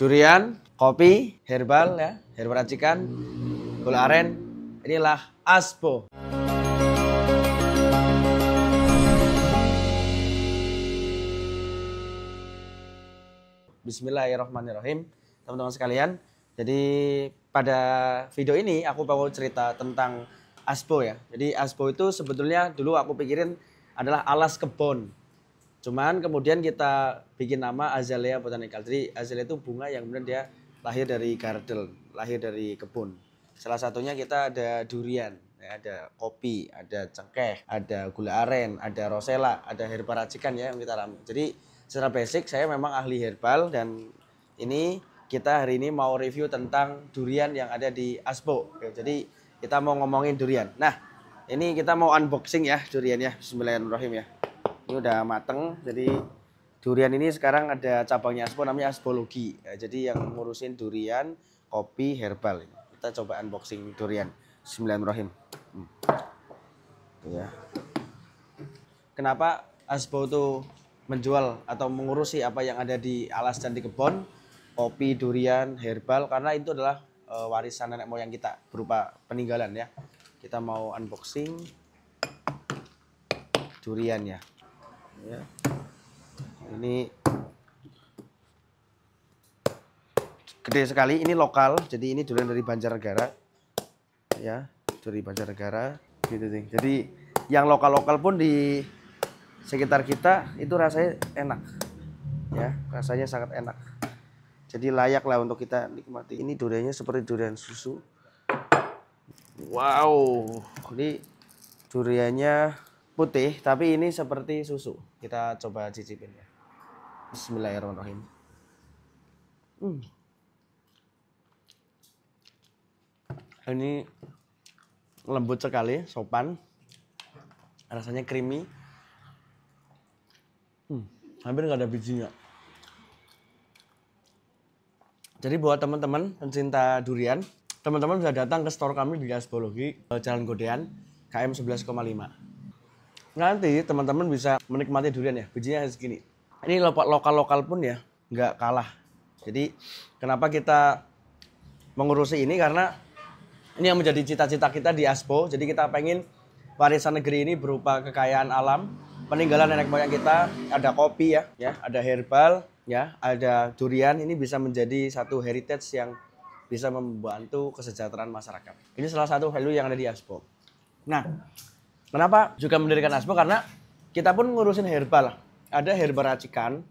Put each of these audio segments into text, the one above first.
Durian, kopi, herbal ya, herbal racikan, gula aren. Inilah Aspo. Bismillahirrahmanirrahim, teman-teman sekalian. Jadi pada video ini aku mau cerita tentang Aspo ya. Jadi Aspo itu sebetulnya dulu aku pikirin adalah alas kebun. Cuman kemudian kita bikin nama Azalea Botanical. Jadi Azalea itu bunga yang kemudian dia lahir dari garden, lahir dari kebun. Salah satunya kita ada durian, ya, ada kopi, ada cengkeh, ada gula aren, ada rosella, ada herba racikan ya yang kita tanam. Jadi secara basic saya memang ahli herbal dan ini kita hari ini mau review tentang durian yang ada di Aspo. Jadi kita mau ngomongin durian. Nah, ini kita mau unboxing ya duriannya. Bismillahirrahmanirrahim ya. Ini udah mateng, jadi durian ini sekarang ada cabangnya Aspo namanya Aspologi. Ya, jadi yang ngurusin durian, kopi, herbal. Kita coba unboxing durian. Bismillahirrahmanirrahim. Ya. Kenapa Aspo itu menjual atau mengurusi apa yang ada di alas dan di kebun, kopi, durian, herbal, karena itu adalah warisan nenek moyang kita berupa peninggalan ya. Kita mau unboxing duriannya. Ya. Ini gede sekali, ini lokal, jadi ini durian dari Banjarnegara ya, dari Banjarnegara gitu nih. Jadi yang lokal-lokal pun di sekitar kita itu rasanya enak ya, rasanya sangat enak, jadi layak lah untuk kita nikmati. Ini duriannya seperti durian susu. Wow, ini duriannya putih tapi ini seperti susu. Kita coba cicipin ya. Bismillahirrahmanirrahim. Ini lembut sekali, sopan, rasanya creamy. Hampir nggak ada bijinya. Jadi buat teman-teman pencinta durian, teman-teman bisa datang ke store kami di Aspologi, Jalan Godean, KM 11,5. Nanti teman-teman bisa menikmati durian ya, bijinya segini. Ini lokal-lokal pun ya nggak kalah. Jadi kenapa kita mengurusi ini, karena ini yang menjadi cita-cita kita di Aspo. Jadi kita pengen warisan negeri ini berupa kekayaan alam, peninggalan nenek moyang kita. Ada kopi ya, ada herbal ya, ada durian. Ini bisa menjadi satu heritage yang bisa membantu kesejahteraan masyarakat. Ini salah satu value yang ada di Aspo. Nah, kenapa juga mendirikan Aspo? Karena kita pun ngurusin herbal. Ada herbal racikan.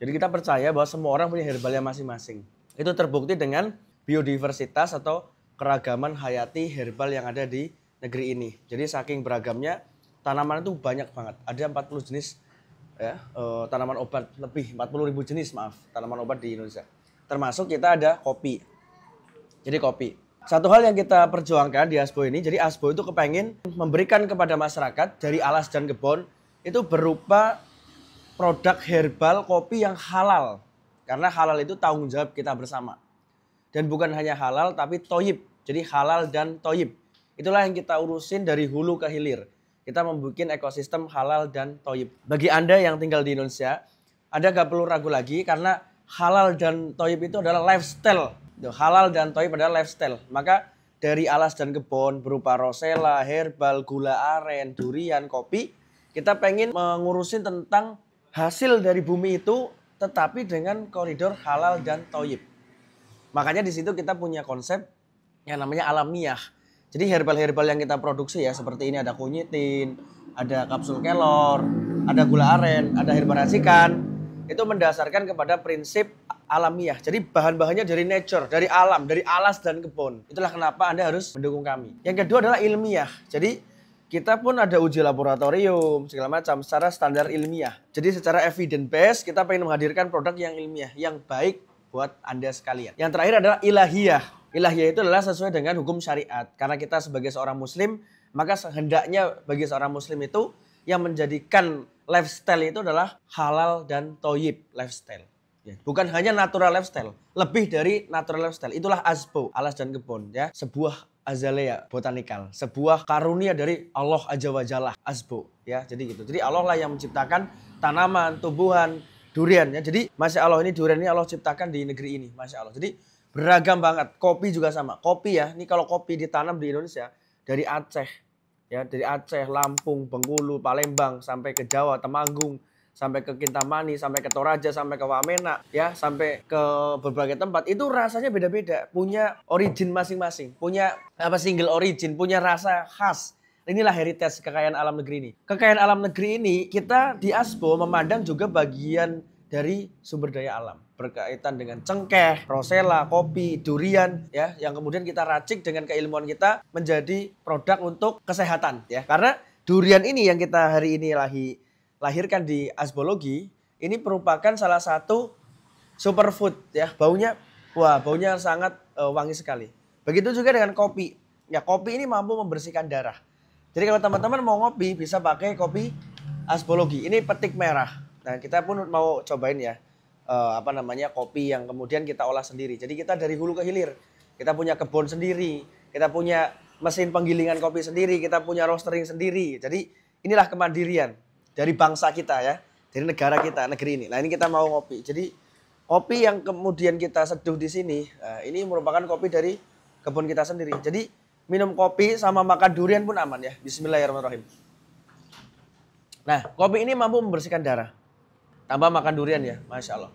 Jadi kita percaya bahwa semua orang punya herbalnya masing-masing. Itu terbukti dengan biodiversitas atau keragaman hayati herbal yang ada di negeri ini. Jadi saking beragamnya, tanaman itu banyak banget. Ada 40 jenis ya, tanaman obat, lebih 40.000 jenis tanaman obat di Indonesia. Termasuk kita ada kopi. Jadi kopi. Satu hal yang kita perjuangkan di Aspo ini, jadi Aspo itu kepengen memberikan kepada masyarakat dari alas dan kebun itu berupa produk herbal kopi yang halal. Karena halal itu tanggung jawab kita bersama. Dan bukan hanya halal tapi toyib. Jadi halal dan toyib. Itulah yang kita urusin dari hulu ke hilir. Kita membuat ekosistem halal dan toyib. Bagi Anda yang tinggal di Indonesia, Anda gak perlu ragu lagi karena halal dan toyib itu adalah lifestyle. Halal dan toyib adalah lifestyle. Maka dari alas dan kebun berupa rosella, herbal, gula aren, durian, kopi, kita pengen mengurusin tentang hasil dari bumi itu tetapi dengan koridor halal dan toyib. Makanya di situ kita punya konsep yang namanya alamiah. Jadi herbal-herbal yang kita produksi ya seperti ini, ada kunyitin, ada kapsul kelor, ada gula aren, ada herba racikan. Itu mendasarkan kepada prinsip alamiah. Jadi bahan-bahannya dari nature, dari alam, dari alas dan kebun. Itulah kenapa Anda harus mendukung kami. Yang kedua adalah ilmiah. Jadi kita pun ada uji laboratorium, segala macam secara standar ilmiah. Jadi secara evidence based kita pengen menghadirkan produk yang ilmiah, yang baik buat Anda sekalian. Yang terakhir adalah ilahiyah. Ilahiyah itu adalah sesuai dengan hukum syariat. Karena kita sebagai seorang muslim, maka hendaknya bagi seorang muslim itu yang menjadikan lifestyle itu adalah halal dan toyib lifestyle. Ya, bukan hanya natural lifestyle, lebih dari natural lifestyle. Itulah Aspo, alas dan kebun ya. Sebuah Azalea Botanical, sebuah karunia dari Allah Azza wa Jalla, Aspo ya. Jadi gitu. Jadi Allah lah yang menciptakan tanaman, tumbuhan, durian ya. Jadi Masya Allah, ini durian ini Allah ciptakan di negeri ini, Masya Allah. Jadi beragam banget. Kopi juga sama. Kopi ya, ini kalau kopi ditanam di Indonesia dari Aceh ya, dari Aceh, Lampung, Bengkulu, Palembang sampai ke Jawa, Temanggung, sampai ke Kintamani, sampai ke Toraja, sampai ke Wamena ya, sampai ke berbagai tempat. Itu rasanya beda-beda, punya origin masing-masing, punya single origin, punya rasa khas. Inilah heritage kekayaan alam negeri ini. Kekayaan alam negeri ini kita di ASBO memandang juga bagian dari sumber daya alam. Berkaitan dengan cengkeh, rosella, kopi, durian ya, yang kemudian kita racik dengan keilmuan kita menjadi produk untuk kesehatan ya. Karena durian ini yang kita hari ini lahirkan di asbologi, ini merupakan salah satu superfood ya. Baunya sangat wangi sekali. Begitu juga dengan kopi. Ya, kopi ini mampu membersihkan darah. Jadi kalau teman-teman mau ngopi bisa pakai kopi asbologi. Ini petik merah. Nah, kita pun mau cobain ya kopi yang kemudian kita olah sendiri. Jadi kita dari hulu ke hilir. Kita punya kebun sendiri, kita punya mesin penggilingan kopi sendiri, kita punya roastering sendiri. Jadi inilah kemandirian dari bangsa kita ya, dari negara kita, negeri ini. Nah, ini kita mau ngopi. Jadi kopi yang kemudian kita seduh di sini, ini merupakan kopi dari kebun kita sendiri. Jadi minum kopi sama makan durian pun aman ya. Bismillahirrahmanirrahim. Nah, kopi ini mampu membersihkan darah. Tambah makan durian ya, Masya Allah.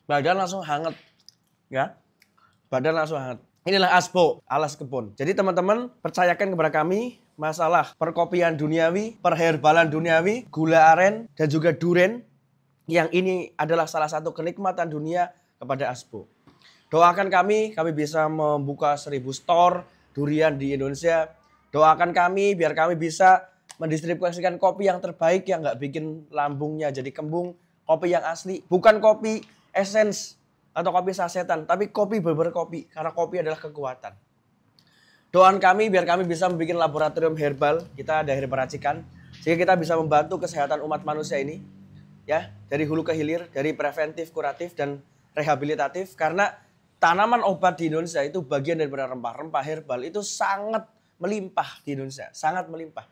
Badan langsung hangat. Ya, badan langsung hangat. Inilah ASBO, alas kebun. Jadi teman-teman percayakan kepada kami masalah perkopian duniawi, perherbalan duniawi, gula aren, dan juga durian. Yang ini adalah salah satu kenikmatan dunia kepada ASBO. Doakan kami bisa membuka 1000 store durian di Indonesia. Doakan kami biar kami bisa mendistribusikan kopi yang terbaik yang nggak bikin lambungnya jadi kembung. Kopi yang asli, bukan kopi essence atau kopi sasetan, tapi kopi bener-bener kopi. Karena kopi adalah kekuatan. Doakan kami biar kami bisa membuat laboratorium herbal. Kita ada herbal racikan. Sehingga kita bisa membantu kesehatan umat manusia ini. Ya, dari hulu ke hilir, dari preventif, kuratif, dan rehabilitatif. Karena tanaman obat di Indonesia itu bagian daripada rempah-rempah herbal itu sangat melimpah di Indonesia, sangat melimpah.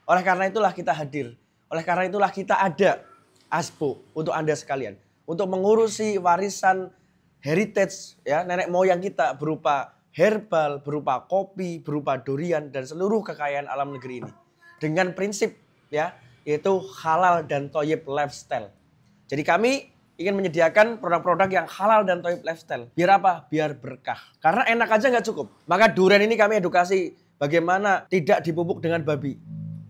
Oleh karena itulah kita hadir, oleh karena itulah kita ada ASBO untuk Anda sekalian, untuk mengurusi warisan heritage ya nenek moyang kita berupa herbal, berupa kopi, berupa durian dan seluruh kekayaan alam negeri ini dengan prinsip ya yaitu halal dan thayyib lifestyle. Jadi kami ingin menyediakan produk-produk yang halal dan thayyib lifestyle. Biar apa? Biar berkah. Karena enak aja nggak cukup. Maka durian ini kami edukasi bagaimana tidak dipupuk dengan babi.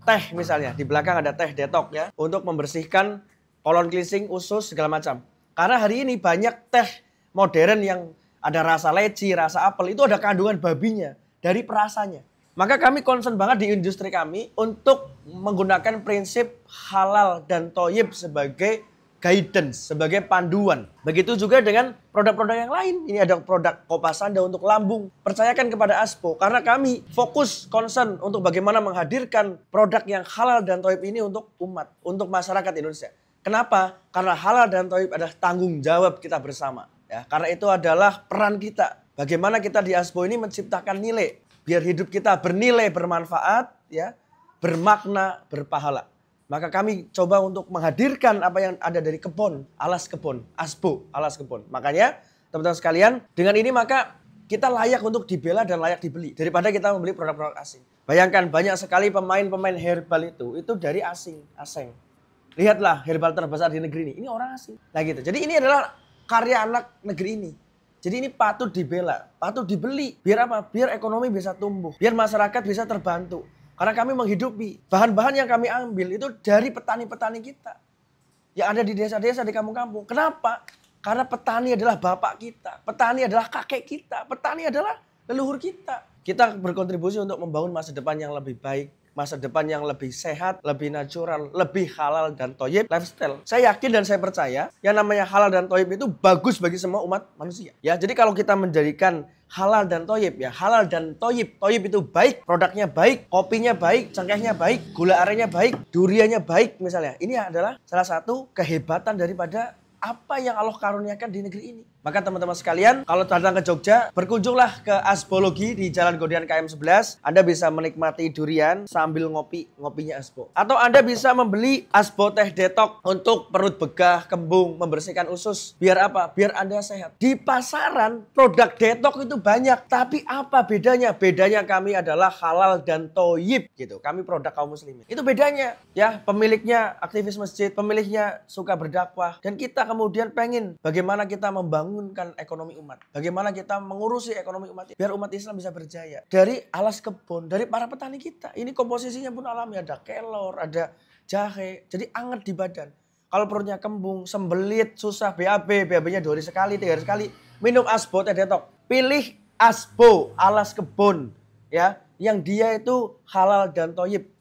Teh misalnya, di belakang ada teh detok ya. Untuk membersihkan colon cleansing, usus, segala macam. Karena hari ini banyak teh modern yang ada rasa leci, rasa apel. Itu ada kandungan babinya dari perasanya. Maka kami concern banget di industri kami untuk menggunakan prinsip halal dan thayyib sebagai guidance, sebagai panduan. Begitu juga dengan produk-produk yang lain. Ini ada produk Kopasanda untuk lambung. Percayakan kepada ASBO karena kami fokus concern untuk bagaimana menghadirkan produk yang halal dan thayyib ini untuk umat, untuk masyarakat Indonesia. Kenapa? Karena halal dan thayyib adalah tanggung jawab kita bersama. Ya, karena itu adalah peran kita. Bagaimana kita di ASBO ini menciptakan nilai biar hidup kita bernilai, bermanfaat, ya, bermakna, berpahala. Maka kami coba untuk menghadirkan apa yang ada dari kebun, alas kebun, ASBO, alas kebun. Makanya teman-teman sekalian, dengan ini maka kita layak untuk dibela dan layak dibeli. Daripada kita membeli produk-produk asing. Bayangkan banyak sekali pemain-pemain herbal itu dari asing. Lihatlah herbal terbesar di negeri ini. Ini orang asing. Nah gitu. Jadi ini adalah karya anak negeri ini. Jadi ini patut dibela, patut dibeli. Biar apa? Biar ekonomi bisa tumbuh. Biar masyarakat bisa terbantu. Karena kami menghidupi. Bahan-bahan yang kami ambil itu dari petani-petani kita. Yang ada di desa-desa, di kampung-kampung. Kenapa? Karena petani adalah bapak kita. Petani adalah kakek kita. Petani adalah leluhur kita. Kita berkontribusi untuk membangun masa depan yang lebih baik. Masa depan yang lebih sehat, lebih natural, lebih halal dan thayyib lifestyle. Saya yakin dan saya percaya yang namanya halal dan thayyib itu bagus bagi semua umat manusia. Ya, jadi kalau kita menjadikan halal dan thayyib ya, halal dan thayyib. Thayyib itu baik, produknya baik, kopinya baik, cengkehnya baik, gula arennya baik, duriannya baik misalnya. Ini adalah salah satu kehebatan daripada apa yang Allah karuniakan di negeri ini. Maka teman-teman sekalian, kalau datang ke Jogja, berkunjunglah ke Asbologi di Jalan Godean KM 11. Anda bisa menikmati durian sambil ngopinya Asbo. Atau Anda bisa membeli Asbo Teh Detok untuk perut begah, kembung, membersihkan usus. Biar apa? Biar Anda sehat. Di pasaran, produk detok itu banyak. Tapi apa bedanya? Bedanya kami adalah halal dan toyib gitu. Kami produk kaum muslimin. Itu bedanya. Ya, pemiliknya aktivis masjid, pemiliknya suka berdakwah. Dan kita kemudian pengen bagaimana kita membangunkan ekonomi umat. Bagaimana kita mengurusi ekonomi umat biar umat Islam bisa berjaya. Dari alas kebun, dari para petani kita. Ini komposisinya pun alami, ada kelor, ada jahe. Jadi anget di badan. Kalau perutnya kembung, sembelit, susah BAB-nya 2 hari sekali, 3 hari sekali, minum Asbo Teh Detok. Pilih Asbo alas kebun ya, yang dia itu halal dan toyib.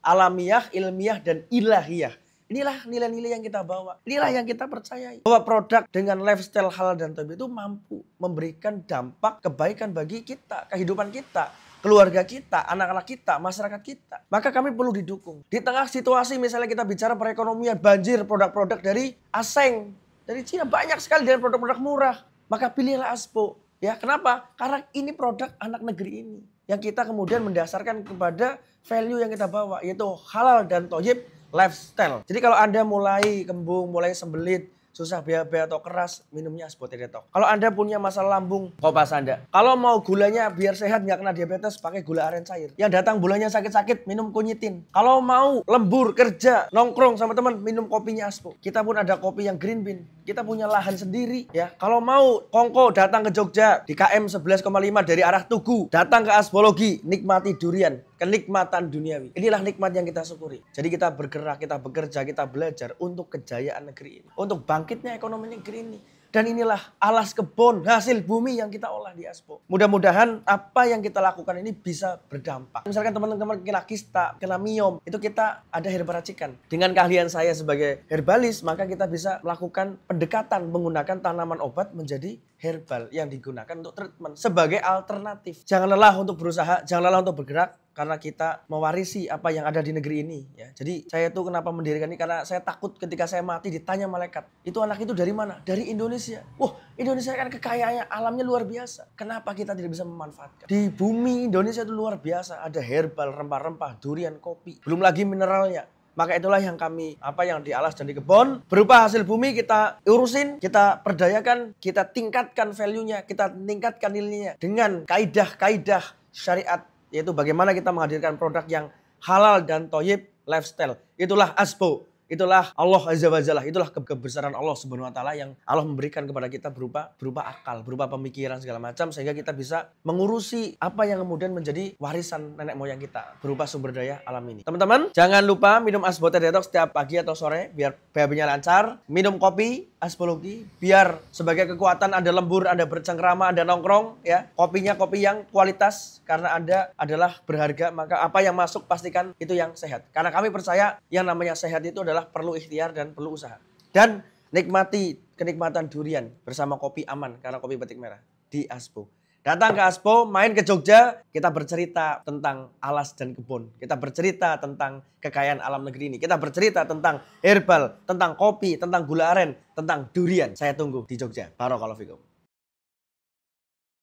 Alamiah, ilmiah dan ilahiyah. Inilah nilai-nilai yang kita bawa. Inilah yang kita percayai. Bahwa produk dengan lifestyle halal dan toyib itu mampu memberikan dampak kebaikan bagi kita, kehidupan kita, keluarga kita, anak-anak kita, masyarakat kita. Maka kami perlu didukung. Di tengah situasi misalnya kita bicara perekonomian, banjir produk-produk dari asing, dari Cina. Banyak sekali dengan produk-produk murah. Maka pilihlah Asbo. Ya, kenapa? Karena ini produk anak negeri ini. Yang kita kemudian mendasarkan kepada value yang kita bawa. Yaitu halal dan toyib lifestyle. Jadi kalau Anda mulai kembung, mulai sembelit, susah BAB atau keras, minumnya Asbo Teh Detok. Kalau Anda punya masalah lambung, Kopas Anda. Kalau mau gulanya biar sehat nggak kena diabetes, pakai gula aren cair. Yang datang bulannya sakit-sakit, minum kunyitin. Kalau mau lembur, kerja, nongkrong sama teman, minum kopinya Asbo. Kita pun ada kopi yang green bean. Kita punya lahan sendiri ya. Kalau mau kongko datang ke Jogja di KM 11,5 dari arah Tugu, datang ke Asbologi, nikmati durian, kenikmatan duniawi. Inilah nikmat yang kita syukuri. Jadi kita bergerak, kita bekerja, kita belajar untuk kejayaan negeri ini, untuk bangkitnya ekonomi negeri ini. Dan inilah alas kebun, hasil bumi yang kita olah di Asbo. Mudah-mudahan apa yang kita lakukan ini bisa berdampak. Misalkan teman-teman kena kista, kena miom, itu kita ada herba racikan. Dengan keahlian saya sebagai herbalis, maka kita bisa melakukan pendekatan menggunakan tanaman obat menjadi herbal yang digunakan untuk treatment sebagai alternatif. Jangan lelah untuk berusaha, jangan lelah untuk bergerak. Karena kita mewarisi apa yang ada di negeri ini ya. Jadi saya tuh kenapa mendirikan ini, karena saya takut ketika saya mati ditanya malaikat, itu anak itu dari mana? Dari Indonesia. Wah, Indonesia kan kekayaannya alamnya luar biasa. Kenapa kita tidak bisa memanfaatkan? Di bumi Indonesia itu luar biasa, ada herbal, rempah-rempah, durian, kopi, belum lagi mineralnya. Maka itulah yang kami, yang di alas dan di kebun, berupa hasil bumi kita urusin, kita perdayakan, kita tingkatkan value-nya, kita tingkatkan nilainya dengan kaidah-kaidah syariat. Yaitu bagaimana kita menghadirkan produk yang halal dan toyib lifestyle. Itulah Asbo. Itulah Allah Azza wa Jalla. Itulah kebesaran Allah Subhanahu wa taala yang Allah memberikan kepada kita berupa akal, berupa pemikiran segala macam, sehingga kita bisa mengurusi apa yang kemudian menjadi warisan nenek moyang kita berupa sumber daya alam ini. Teman-teman, jangan lupa minum Asbo Teh Detok setiap pagi atau sore biar BAB-nya lancar. Minum kopi Asbologi biar sebagai kekuatan Anda lembur, Anda bercengkrama, Anda nongkrong ya. Kopinya kopi yang kualitas karena Anda adalah berharga, maka apa yang masuk pastikan itu yang sehat. Karena kami percaya yang namanya sehat itu adalah perlu ikhtiar dan perlu usaha. Dan nikmati kenikmatan durian bersama kopi aman karena kopi batik merah di Asbo. Datang ke Asbo, main ke Jogja, kita bercerita tentang alas dan kebun. Kita bercerita tentang kekayaan alam negeri ini. Kita bercerita tentang herbal, tentang kopi, tentang gula aren, tentang durian. Saya tunggu di Jogja. Barakallahu fikum.